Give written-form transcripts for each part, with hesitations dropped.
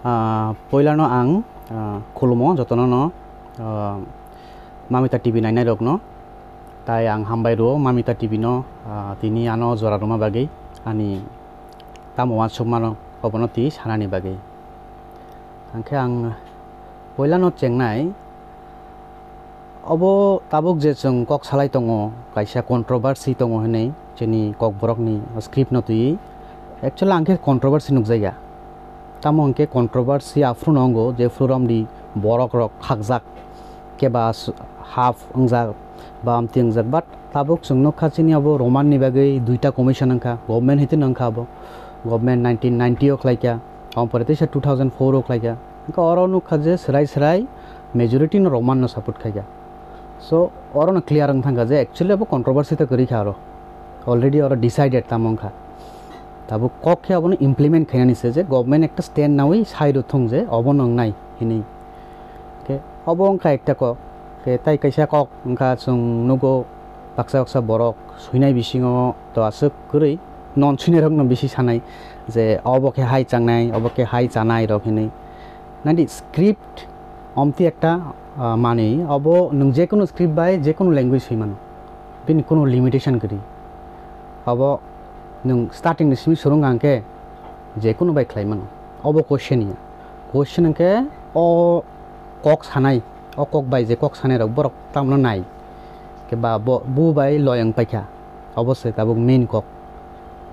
poilano ang khulumo jotono no Mamita TV nainai rok no tai ang hambai ro Mamita TV no tini ano jora ruma bagai ani tamo wan sumano obono ti sanani bagai angke ang poilano chengnai obo tabuk je chung kok salai tongo kaisa controversy tongo henei cheni kok borok ni script no tui actually angke controversy nukjaya tamo angke controversy afru nongo je fluram di borok rok khakjak keba half angjak ba amti angjak but tabuk chung nokha chini abo roman ni bagai duita commission angka government hite nangka abo government 1990 ok laikya amparte 2004 ok laikya angka oro nokha je serai majority no roman no support khaiya so oro no clear ang thanga je actually abo controversy ta kari kharo already oro decided tamongkha tabu kok khe abo implement khaini se je government ekta stand nawi sai ro thong je abo nang nai hini ke abo angka ekta ko ke tai kaisa kok angka chung nugo baksa borok suinai bisingo to asuk kuri non suinai rok no bisi sanai je abo ke hai changnai abo ke hai chanai rok hini nandi script omti ekta mani abo nung je kono script bai je kono language himan bini kono limitation kari abo nung starting ni simi surung angke je kono bai khlaiman abo question angke o kok sanai o kok bai je kok sanai rok borok tamno nai ke ba bu bai loyang paikha obose tabuk main kok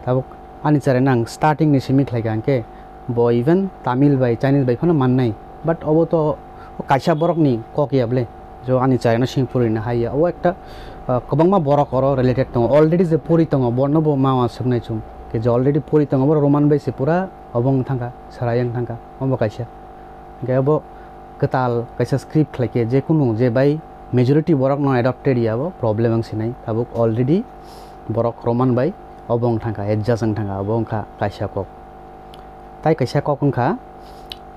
tabuk ani chare nang starting ni simi khlaiga angke bo even tamil bai chinese bai phano man nai but obo to kaisa borok ni kok yable jo ani chare na singpuri na haiya o ekta kobangma borok oro related tong already je puri tong borno bo ma asuknai chung ke je already puri tong bo roman bai se pura obong thanga sarayang thanga obo kaisa ge obo ketal kaisa script khlaike je kunu je bai majority borok no adopted yabo problem ang sinai tabuk already borok roman bai obong thanga adjust ang thanga obong kha kaisa kok tai kaisa kok angkha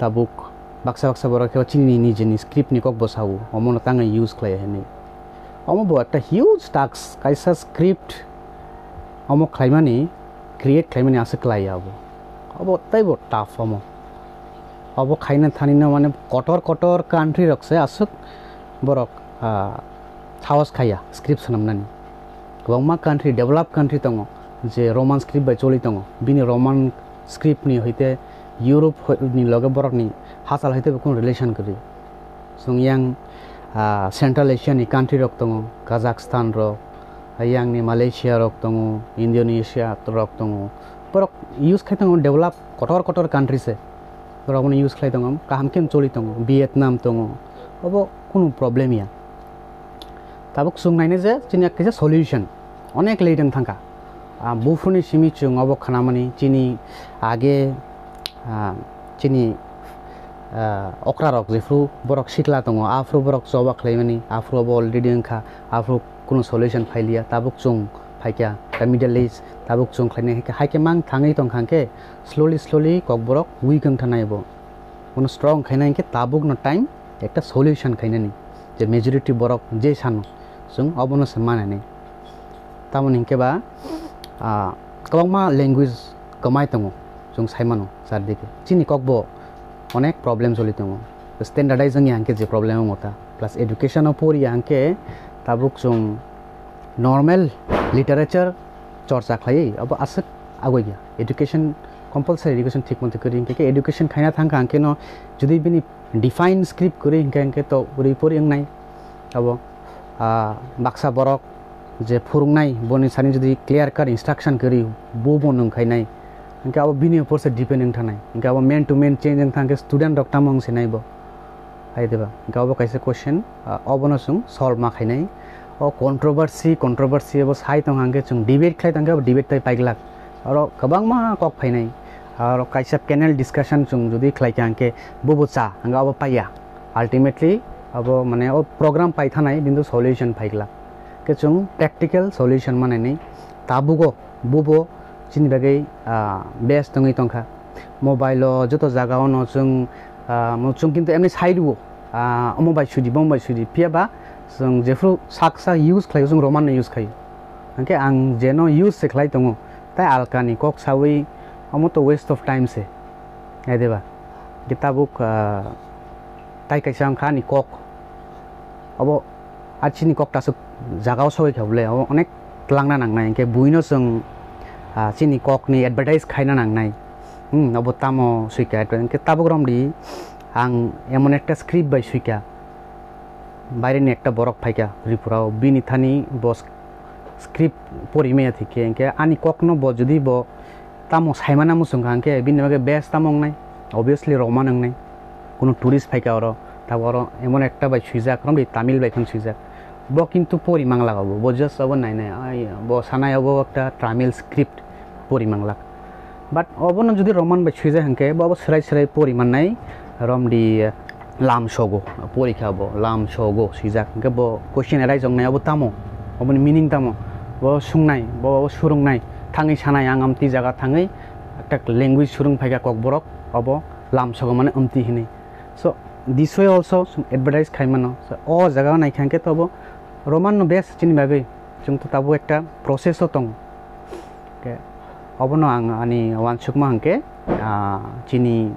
tabuk baksa borok ke chini ni jeni script ni kok bosau omon tanga use khlai heni omo bo ekta huge task kaisa script omo khlaimani create khlaimani asuk lai yabo obo tai bo tough omo obo khaina thani na mane kotor country rakse asuk borok chaos khaya script sanamnani gongma country develop country tongo je roman script bai choli tongo bini roman script ni hoite europe ni loge borok ni hasal hoite kon relation kari songyang central asia ni country rok tongo kazakhstan rok yang ni malaysia rok tongo indonesia rok tongo borok use khai tongo develop kotor country se borok ni use khai tongo kaham kem choli tongo vietnam tongo obo kono problem ya tabuk sungnai je chini kaisa solution onek leidang thangka bufuni simi chung obo khanamani chini age chini okra rok jefru borok sikla tongo afro borok choba khlaimani afro bo already angkha afro kono solution phailia tabuk chung phaikya ta middle age tabuk chung khlaine haike mang thangai tong khangke slowly kok borok weak ang thanai bo kono strong khainai ke tabuk no time ekta solution khainani je majority borok je sano sung obono samana ne tamon hinke ba kobangma language kamai tongo sung saimano sardike chini kokbo onek problem choli tongo standardizing yanke je problem mota plus education opori yanke tabuk sung normal literature chorcha khlai abo asuk agoya education compulsory education thik monte kari ke education khaina thang kan ke no jodi bini define script kuri ke to uri pori ang nai abo baksa borok je phurung nai boni sani jodi clear cut instruction kari bo bonung khainai ke abo bini upor se depend ang thanai ke abo man to man change ang thang ke student rok tamong sinai bo ai deba ke abo kaise question obono sung solve ma khainai o controversy abo sai tong hangke chung debate khlai tang ke debate tai paigla aro kabangma kok phainai aro kaisa panel discussion chung jodi khlai ke bobo cha anga abo paya ultimately abo mane o program pai thanai bindu solution phaigla ke chung practical solution mane nei tabugo bobo chini bagai best tongi tongkha mobile o joto jaga ono chung mo chung kintu emni saidu mobile sudi piaba chung jefru saksa use khlai chung roman use khai angke ang jeno use se khlai tongo tai alkani kok sawi amo to waste of time se ai deba tabuk tai kaisa angkha ni kok abo achi ni kok tasuk jagao soi khable onek tlangna nangnai ke buino sung chini kok ni advertise khaina nangnai abo tamo suika ke tabuk romdi ang emon ekta script bai suika বাইরে নি একটা বরক ফাইকা রিপুরাও বিনি Thani বস script পরিমেয়া থেকে NK আনি কখনো ব যদি ব তামো সাইমানা মুসুংখানকে বিনি বাগে বেস তামং নাই অবভিয়াসলি রমান নং নাই কোনো টুরিস্ট ফাইকা অর তারপর এমন একটা বাই সুইজা করম তামিল বাইখন সুইজা ব কিন্তু পরিমাং লাগাবো ব জাস্ট অব নাই নাই ব সানাই অব একটা তামিল স্ক্রিপ্ট পরিমাং লাগ বাট অবন যদি রমান বাই সুইজা হানকে ব সেরাই সেরাই পরিমাণ নাই রমডি lam shogo porikha bo lam shogo sijak ke bo question arise jong nai abo tamo oboni meaning tamo bo sungnai bo surungnai thangi sanai ang amti jaga thangi ekta language surung phaiga kok borok abo lam shogo mane amti hini so this way also advertise khaimano so o jaga nai khanke to bo roman no best chini bagai jung to tabo ekta process tong ke obono ang ani wansukma hangke chini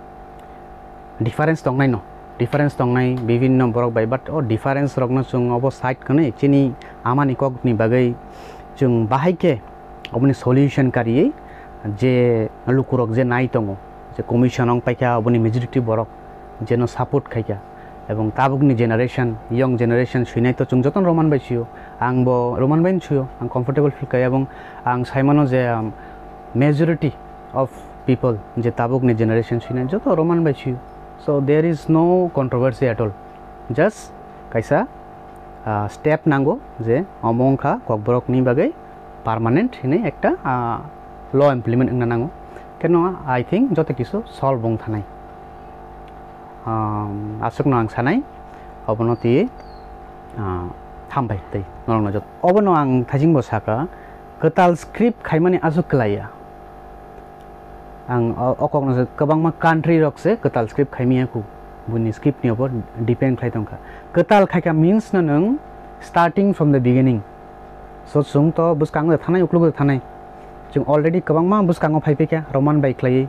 difference tong nai no difference tongnai বিভিন্ন borok bai but o difference rokno chung obo side kane chini amani kok ni bagai chung bahaike oboni solution kariye je lukurok je nai tongo je commission ong paika oboni majority borok jeno support khaika ebong tabukni generation young generation suinai to chung joton roman bai chiyo ang bo roman bai chiyo ang comfortable feel kai ebong ang saimano je majority of people je tabukni generation suinai joto roman bai chiyo so there is no controversy at all just kaisa step nango je omongkha kokborok ni bagai permanent hine ekta law implement engna nango keno I think jote kisu solve bong thanai asuk nang sanai obonoti thambai tei norong jot obono ang thajing bo saka ketal script khaimani asuk klaya ang okok na kabangma country rok se ketal script khaimia ku buni script ni opor depend khai tongkha ketal khaika means na nang starting from the beginning so sung to buskang da thanai uklug da thanai jung already kabangma buskang phai pe kya roman bai khlai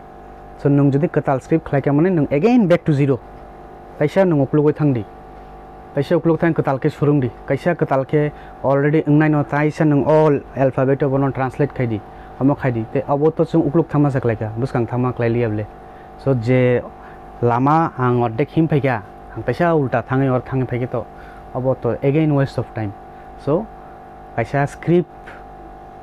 so nung jodi ketal script khlai kya mane nung again back to zero kaisa nung uklug oi thangdi kaisa uklug thang ketal ke surung di kaisa ketal ke already ungnai no taisa nung all alphabet bono translate khai di amo khai di te abo to chung ukluk thama saklaika buskang thama klaili able so je lama ang ordek him phaika ang paisa ulta thangai or thangai phaike to abo to again waste of time so paisa script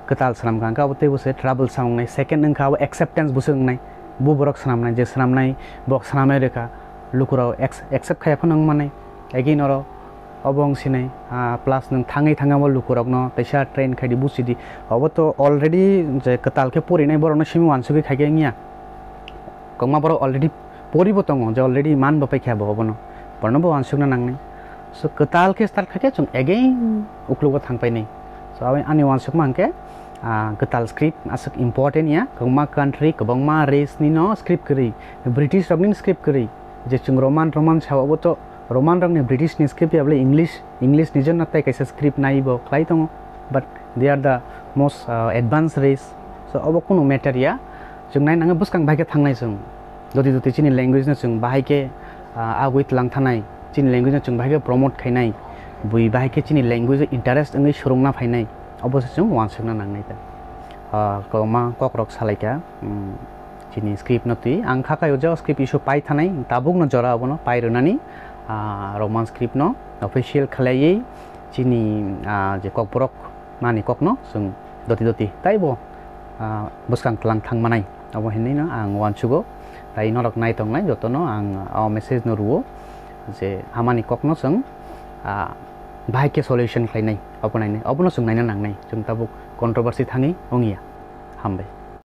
ketal sanam kangka ote bose trouble sound nai second engka acceptance busung nai bu borok sanam nai je sanam nai bok sanamai reka lukurao accept khaya phonang manai again oro obong sinai plus nang thangai thangamo lukurok no taisa train khaidi busidi obo to already je ketal ke pori nai borok no simi wansugi khaige ngia kongma borok already pori botongo je already man ba paikha bo obono porno bo wansugna nangnai so ketal ke start khake chung again uklugo thangpai nei so ani wansugma angke ketal script asuk important ya kongma country kobongma race ni no script kri british rok ni script kri je chung roman chaw obo to roman rang ni british ni script able english nijon na tai kaisa script nai bo khlai tongo but they are the most advanced race so obo kono matter ya chung nai nang buskang bhaike thangnai chung jodi chini language na chung bahaike agoi tlang thanai chini language na chung bahaike promote khainai bui bahaike chini language interest ngai surungna phainai obo chung wansugna nangnai ta koma kokrok salaika chini script no tui ang khakayo jo script issue pai thanai tabuk no jora obono pai runani roman script no official khlai chini je kokborok mani kokno sung doti taibo buskang tlang thang manai abo hinai no ang wanchugo tai norok nai tongnai jotono ang message no ruo je amani kokno sung baike solution khlainai obo nai obono sung nai nangnai jung tabuk controversy thangi ongia hambai